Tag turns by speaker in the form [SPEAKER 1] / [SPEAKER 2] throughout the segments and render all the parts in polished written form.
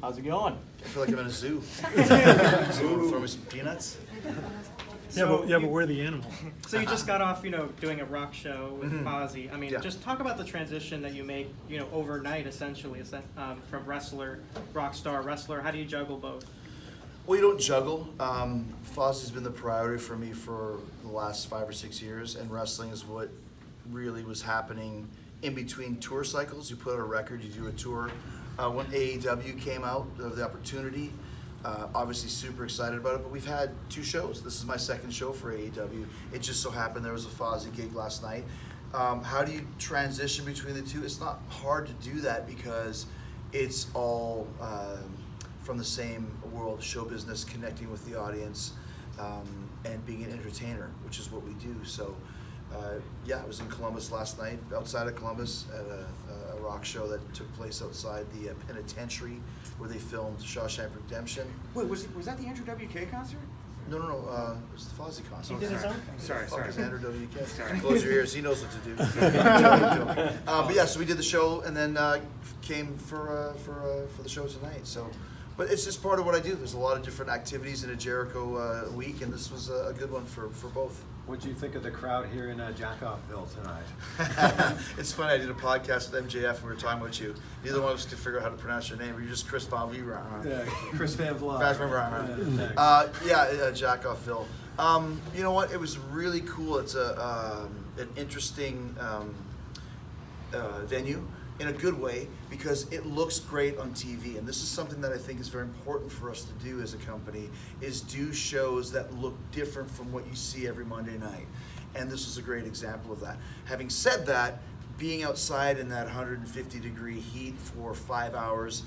[SPEAKER 1] How's it going?
[SPEAKER 2] I feel like I'm in a zoo. Someone throw me some peanuts.
[SPEAKER 3] But we're the animal.
[SPEAKER 4] So you just got off, doing a rock show with Fozzy. I mean,
[SPEAKER 2] Yeah.
[SPEAKER 4] just talk about the transition that you make, overnight, essentially, from wrestler, rock star, wrestler. How do you juggle both?
[SPEAKER 2] Well, you don't juggle. Fozzy's been the priority for me for the last 5 or 6 years, and wrestling is what really was happening in between tour cycles. You put out a record, you do a tour. When AEW came out, the opportunity, obviously super excited about it, but we've had 2 shows. This is my 2nd show for AEW. It just so happened there was a Fozzy gig last night. How do you transition between the two? It's not hard to do that because it's all from the same world, show business, connecting with the audience, and being an entertainer, which is what we do. So, I was in Columbus last night, outside of Columbus, at a rock show that took place outside the penitentiary where they filmed Shawshank Redemption.
[SPEAKER 5] Wait, was that the Andrew WK concert?
[SPEAKER 2] No, it was the Fozzy concert.
[SPEAKER 4] He did his own.
[SPEAKER 5] Sorry.
[SPEAKER 2] Andrew WK.
[SPEAKER 5] Sorry.
[SPEAKER 2] Close your ears, he knows what to do. But yeah, so we did the show and then came for the show tonight. So, but it's just part of what I do. There's a lot of different activities in a Jericho week, and this was a good one for both.
[SPEAKER 6] What do you think of the crowd here in Jackoffville tonight?
[SPEAKER 2] It's funny, I did a podcast with MJF and we were talking about you. Neither one of us could figure out how to pronounce your name. You're just Chris Van Vliet.
[SPEAKER 6] Yeah, Chris Van Vliet.
[SPEAKER 2] Jackoffville. You know what? It was really cool. It's an interesting venue in a good way because it looks great on TV. And this is something that I think is very important for us to do as a company, is do shows that look different from what you see every Monday night. And this is a great example of that. Having said that, being outside in that 150-degree heat for 5 hours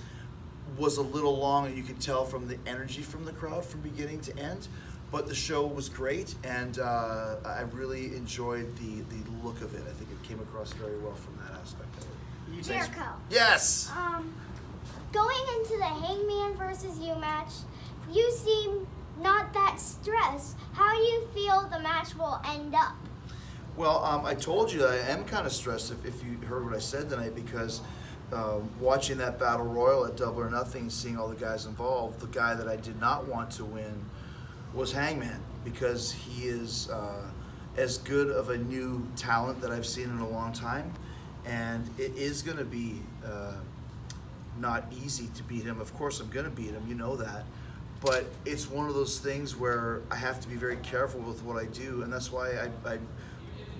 [SPEAKER 2] was a little long, and you could tell from the energy from the crowd from beginning to end. But the show was great, and I really enjoyed the look of it. I think it came across very well from that aspect of it.
[SPEAKER 7] Jericho.
[SPEAKER 2] Yes!
[SPEAKER 7] Going into the Hangman versus you match, you seem not that stressed. How do you feel the match will end up?
[SPEAKER 2] Well, I told you that I am kind of stressed if you heard what I said tonight, because watching that Battle Royal at Double or Nothing, seeing all the guys involved, the guy that I did not want to win was Hangman, because he is as good of a new talent that I've seen in a long time. And it is going to be not easy to beat him. Of course, I'm going to beat him. You know that. But it's one of those things where I have to be very careful with what I do, and that's why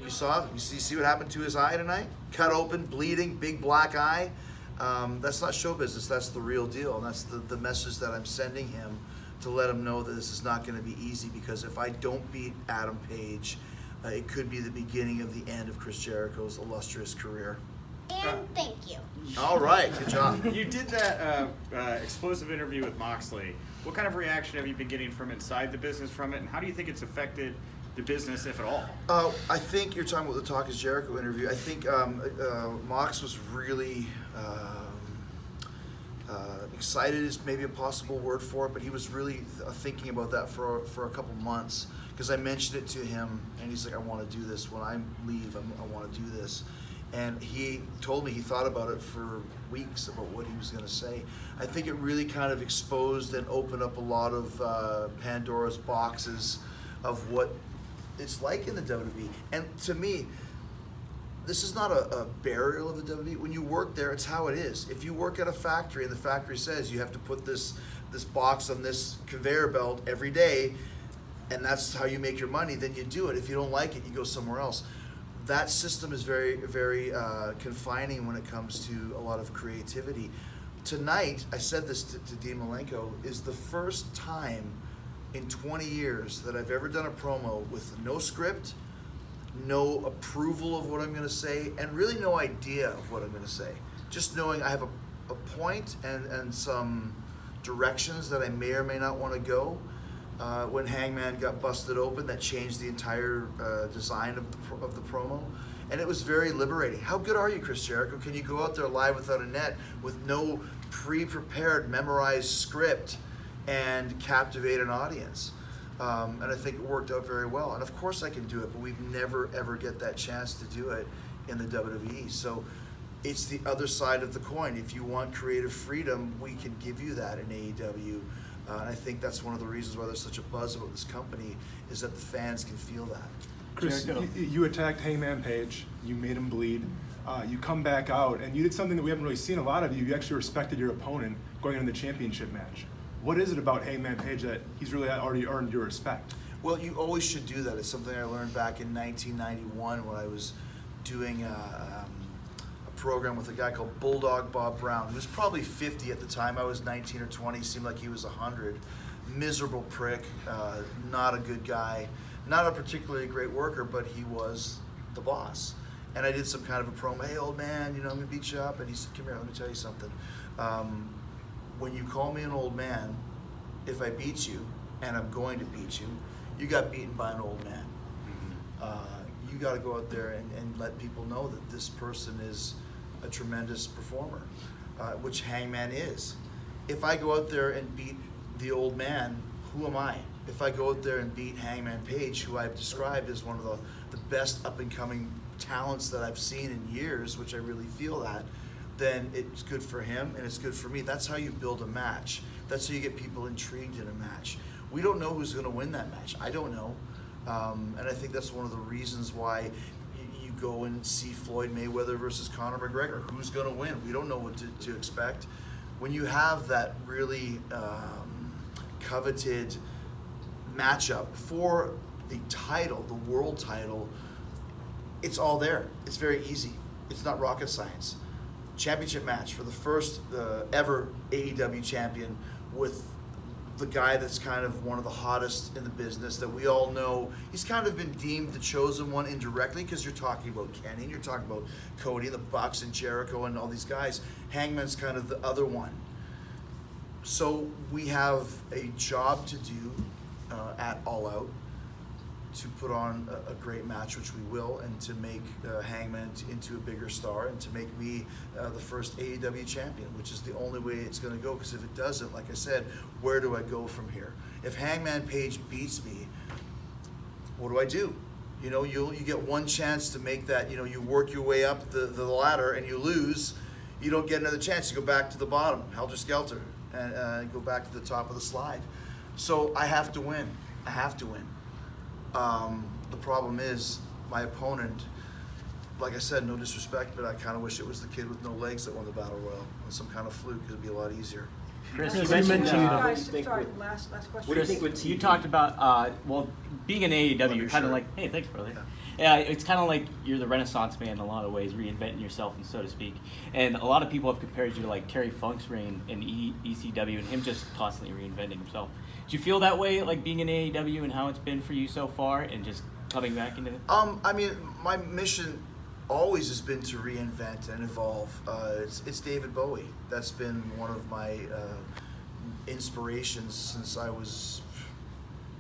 [SPEAKER 2] you see what happened to his eye tonight? Cut open, bleeding, big black eye. That's not show business. That's the real deal, and that's the message that I'm sending him, to let him know that this is not going to be easy. Because if I don't beat Adam Page, it could be the beginning of the end of Chris Jericho's illustrious career.
[SPEAKER 7] And thank you.
[SPEAKER 2] All right, good job.
[SPEAKER 5] You did that explosive interview with Moxley. What kind of reaction have you been getting from inside the business from it, and how do you think it's affected the business, if at all?
[SPEAKER 2] I think you're talking about the Talk is Jericho interview. I think Mox was really excited is maybe a possible word for it, but he was really thinking about that for a couple months, because I mentioned it to him, and he's like, I want to do this. When I leave, I want to do this. And he told me he thought about it for weeks about what he was going to say. I think it really kind of exposed and opened up a lot of Pandora's boxes of what it's like in the WWE. And to me, this is not a burial of the WWE. When you work there, it's how it is. If you work at a factory and the factory says you have to put this box on this conveyor belt every day, and that's how you make your money, then you do it. If you don't like it, you go somewhere else. That system is very, very confining when it comes to a lot of creativity. Tonight, I said this to Dean Malenko, is the first time in 20 years that I've ever done a promo with no script, no approval of what I'm going to say, and really no idea of what I'm going to say. Just knowing I have a point and some directions that I may or may not want to go. When Hangman got busted open, that changed the entire design of the promo. And it was very liberating. How good are you, Chris Jericho? Can you go out there live without a net with no pre-prepared, memorized script and captivate an audience? And I think it worked out very well. And of course I can do it, but we'd never, ever get that chance to do it in the WWE. So it's the other side of the coin. If you want creative freedom, we can give you that in AEW. And I think that's one of the reasons why there's such a buzz about this company, is that the fans can feel that.
[SPEAKER 1] Chris,
[SPEAKER 4] Jericho.
[SPEAKER 1] you attacked Hangman Page. You made him bleed. You come back out, and you did something that we haven't really seen a lot of you. You actually respected your opponent going into the championship match. What is it about Hangman Page that he's really already earned your respect?
[SPEAKER 2] Well, you always should do that. It's something I learned back in 1991 when I was doing a program with a guy called Bulldog Bob Brown. He was probably 50 at the time. I was 19 or 20. Seemed like he was 100. Miserable prick, not a good guy, not a particularly great worker, but he was the boss. And I did some kind of a promo, hey, old man, I'm going to beat you up. And he said, come here, let me tell you something. When you call me an old man, if I beat you, and I'm going to beat you, you got beaten by an old man. You got to go out there and let people know that this person is a tremendous performer, which Hangman is. If I go out there and beat the old man, who am I? If I go out there and beat Hangman Page, who I've described as one of the best up-and-coming talents that I've seen in years, which I really feel that, then it's good for him and it's good for me. That's how you build a match. That's how you get people intrigued in a match. We don't know who's going to win that match. I don't know. And I think that's one of the reasons why you go and see Floyd Mayweather versus Conor McGregor. Who's going to win? We don't know what to expect. When you have that really coveted matchup for the title, the world title, it's all there. It's very easy. It's not rocket science. Championship match for the first ever AEW champion with the guy that's kind of one of the hottest in the business that we all know. He's kind of been deemed the chosen one indirectly because you're talking about Kenny and you're talking about Cody and the Bucks and Jericho and all these guys. Hangman's kind of the other one. So we have a job to do at All Out to put on a great match, which we will, and to make Hangman into a bigger star and to make me the first AEW champion, which is the only way it's going to go, because if it doesn't, like I said, where do I go from here? If Hangman Page beats me, what do I do? You get one chance to make that, you work your way up the ladder and you lose, you don't get another chance. You go back to the bottom, helter-skelter, and go back to the top of the slide. So I have to win. I have to win. The problem is my opponent, like I said, no disrespect, but I kind of wish it was the kid with no legs that won the Battle Royal with some kind of fluke. It'd be a lot easier.
[SPEAKER 4] Chris,
[SPEAKER 3] Chris,
[SPEAKER 4] you
[SPEAKER 3] you
[SPEAKER 4] mentioned,
[SPEAKER 3] mentioned-
[SPEAKER 8] Guys,
[SPEAKER 6] what do you think
[SPEAKER 8] sorry,
[SPEAKER 6] would-
[SPEAKER 8] last question.
[SPEAKER 6] What do you think would
[SPEAKER 4] you talked about, being an AEW,
[SPEAKER 2] Love
[SPEAKER 4] you're
[SPEAKER 2] your
[SPEAKER 4] kind of
[SPEAKER 2] shirt.
[SPEAKER 4] like, hey, thanks, brother. Yeah, it's kind of like you're the Renaissance man in a lot of ways, reinventing yourself, and so to speak. And a lot of people have compared you to like Terry Funk's reign in ECW and him just constantly reinventing himself. Do you feel that way, like being in AEW and how it's been for you so far, and just coming back into it?
[SPEAKER 2] I mean, my mission always has been to reinvent and evolve. It's David Bowie. That's been one of my inspirations since I was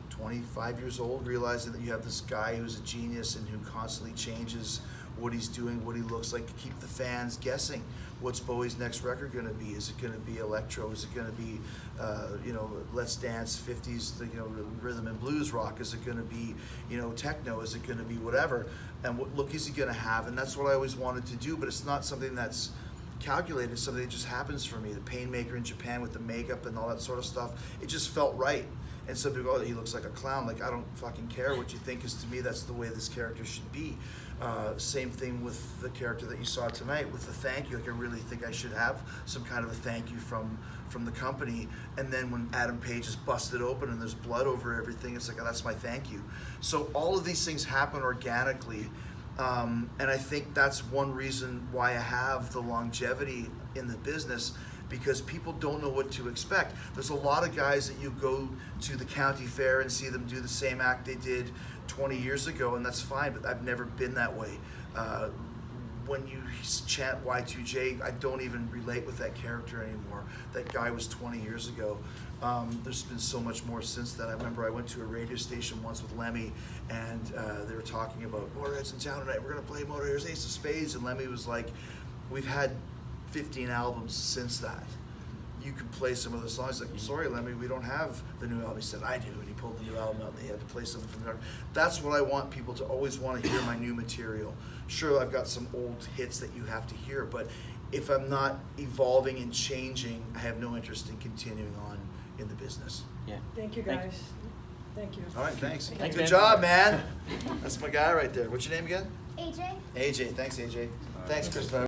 [SPEAKER 2] 25 years old, realizing that you have this guy who's a genius and who constantly changes what he's doing, what he looks like, to keep the fans guessing. What's Bowie's next record going to be? Is it going to be electro? Is it going to be, Let's Dance 50s, rhythm and blues rock? Is it going to be, techno? Is it going to be whatever? And what look is he going to have? And that's what I always wanted to do, but it's not something that's calculated. It's something that just happens for me. The Painmaker in Japan with the makeup and all that sort of stuff, it just felt right. And some people go, oh, he looks like a clown. Like, I don't fucking care what you think, because to me, that's the way this character should be. Same thing with the character that you saw tonight with the thank you. Like, I really think I should have some kind of a thank you from the company. And then when Adam Page is busted open and there's blood over everything, it's like, oh, that's my thank you. So all of these things happen organically. And I think that's one reason why I have the longevity in the business, because people don't know what to expect. There's a lot of guys that you go to the county fair and see them do the same act they did 20 years ago, and that's fine, but I've never been that way. When you chant Y2J, I don't even relate with that character anymore. That guy was 20 years ago. There's been so much more since then. I remember I went to a radio station once with Lemmy, and they were talking about Motorhead's in town tonight. We're going to play Motorhead's Ace of Spades, and Lemmy was like, we've had 15 albums since that. you can play some of the songs. Like, sorry, Lemmy, we don't have the new album. He said, I do. And he pulled the new album out and they had to play something from the album. That's what I want people to always want to hear, my new material. Sure, I've got some old hits that you have to hear, but if I'm not evolving and changing, I have no interest in continuing on in the business.
[SPEAKER 4] Yeah.
[SPEAKER 8] Thank you,
[SPEAKER 4] Thank you.
[SPEAKER 8] guys. Thank you.
[SPEAKER 2] All right, thanks.
[SPEAKER 4] Thanks,
[SPEAKER 2] Good
[SPEAKER 4] man.
[SPEAKER 2] job, man. That's my guy right there. What's your name again?
[SPEAKER 7] AJ?
[SPEAKER 2] AJ. Thanks, AJ. Thanks, Chris.